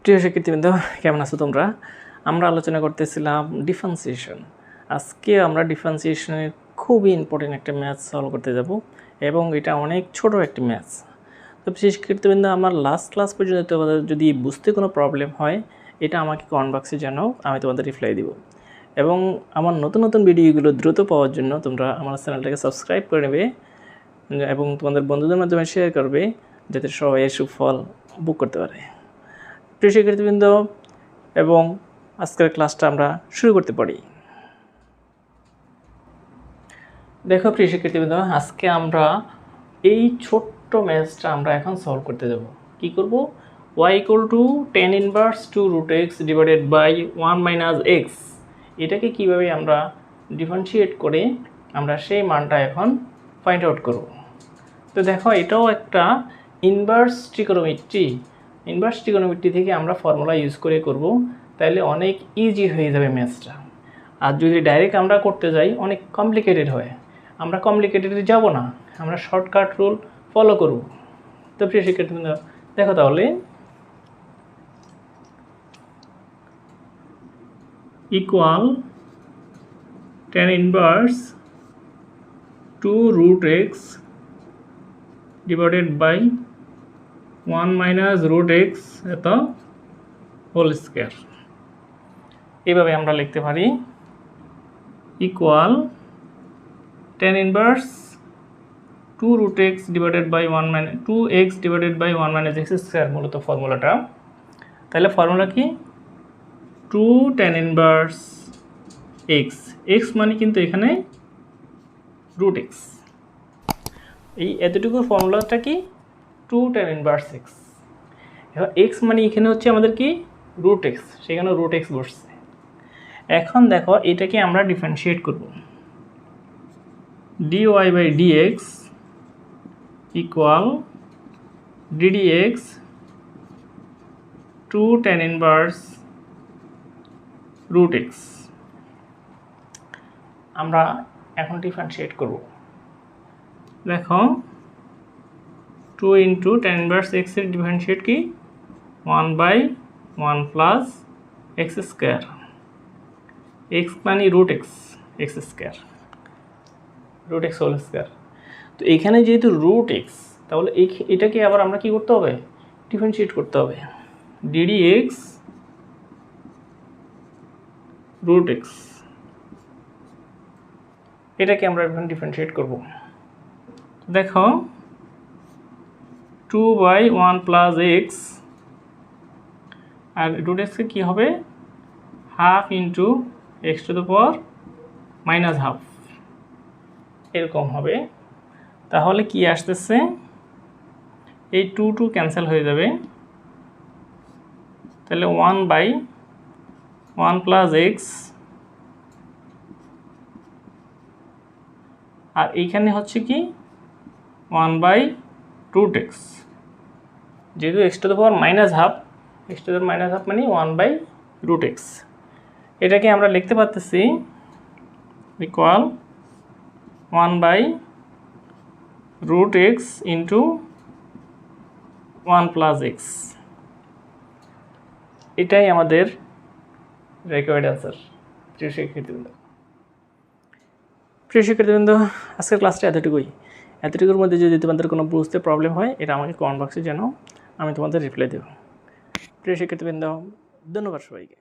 প্রিয় শিক্ষার্থীবৃন্দ, কেমন আছো তোমরা? আমরা আলোচনা করতেছিলাম ডিফারেন্সিয়েশন। আজকে আমরা ডিফারেন্সিয়েশনের খুবই ইম্পর্টেন্ট একটা ম্যাথ সলভ করতে যাব এবং এটা অনেক ছোট একটি ম্যাথ। তো প্রিয় শিক্ষার্থীবৃন্দ, আমার লাস্ট ক্লাস পর্যন্ত তোমাদের যদি বুঝতে কোনো প্রবলেম হয়, এটা আমাকে কমেন্ট বক্সে জানাও, আমি তোমাদের রিপ্লাই দিব। এবং আমার নতুন নতুন ভিডিওগুলো দ্রুত পাওয়ার জন্য তোমরা আমার চ্যানেলটাকে সাবস্ক্রাইব করে নেবে এবং তোমাদের বন্ধুদের মাধ্যমে শেয়ার করবে, যাতে সবাই এর সুফল ভোগ করতে পারে। প্রিয় শিক্ষার্থীবৃন্দ, এবং আজকের ক্লাসটা আমরা শুরু করতে পারি। দেখো প্রিয় শিক্ষার্থীবৃন্দ, আজকে আমরা এই ছোট্ট ম্যাথটা আমরা এখন সলভ করতে যাব। কি করব? y = tan inverse 2 root x divided by 1 minus x, এটাকে কিভাবে আমরা ডিফারেন্সিয়েট করে আমরা সেই মানটা এখন ফাইন্ড আউট করব। তো দেখো, এটাও একটা ইনভার্স ট্রিগোনোমেট্রি। ইনভার্স ট্রিগোনোমেট্রি থেকে আমরা ফর্মুলা ইউজ করে করব, তাহলে অনেক ইজি হয়ে যাবে ম্যাথসটা। আর যদি ডাইরেক্ট আমরা করতে যাই, অনেক কমপ্লিকেটেড হয়। আমরা কমপ্লিকেটেডে যাব না, আমরা শর্টকাট রুল ফলো করব। তো প্রিয় শিক্ষার্থীবৃন্দ, দেখো তাহলে equal tan inverse 2 root x divided by 1 minus root x এত হোল স্কোয়ার। এইভাবে আমরা লিখতে পারি equal tan inverse 2 root x divided by 1 minus 2x divided by 1 minus x square, মূলত ফর্মুলাটা। তাহলে ফর্মুলা কি? 2 tan ইনভার্স x, x মানে কিন্তু এখানে রুট এক্স। এই এতটুকু ফর্মুলাটা কি? 2 tan ইনভার্স x। এবার x মানে এখানে হচ্ছে আমাদের কি? রুট এক্স, সেখানে রুট এক্স বসছে। এখন দেখো, এটাকে আমরা ডিফারেন্সিয়েট করব। dy by dx equal ddx 2 tan inverse root x. আমরা এখন ডিফারেন্সিয়েট করব। দেখো, 2 ইন্টু tan ইনভার্স x এর ডিফারেন্সিয়েট কি? 1 by 1 plus x square. X মানে root x, x square, root x whole square. তো এখানে যেহেতু রুট এক্স, তাহলে এটাকে আবার আমরা কি করতে হবে? ডিফারেন্সিয়েট করতে হবে। ddx রুট এক্স, এটাকে আমরা এখন ডিফারেন্সিয়েট করব। দেখো, 2 বাই 1 প্লাস এক্স, আর রুট এক্সকে কী হবে? Half into x to the power minus half, এরকম হবে। তাহলে কি আসতেছে? এই 2 ক্যান্সেল হয়ে যাবে, তাহলে 1 বাই 1 প্লাস এক্স, আর এইখানে হচ্ছে কি? 1 বাই রুট এক্স। যেহেতু x to the power minus half, x to the power minus half মানে 1 বাই রুট এক্স। এটাকে আমরা লিখতে পারতেছি equal 1 by root x into 1 plus x. এটাই আমাদের রিকোয়ার্ড অ্যান্সার। প্রিয় শিক্ষার্থীবৃন্দ, আজকের ক্লাসটা এতটুকুর মধ্যে যদি তোমাদের কোনো বুঝতে প্রবলেম হয়, এটা আমাকে কমেন্ট বক্সে জানাও, আমি তোমাদের রিপ্লাই দেব। প্রিয় শিক্ষার্থীবৃন্দ, ধন্যবাদ সবাইকে।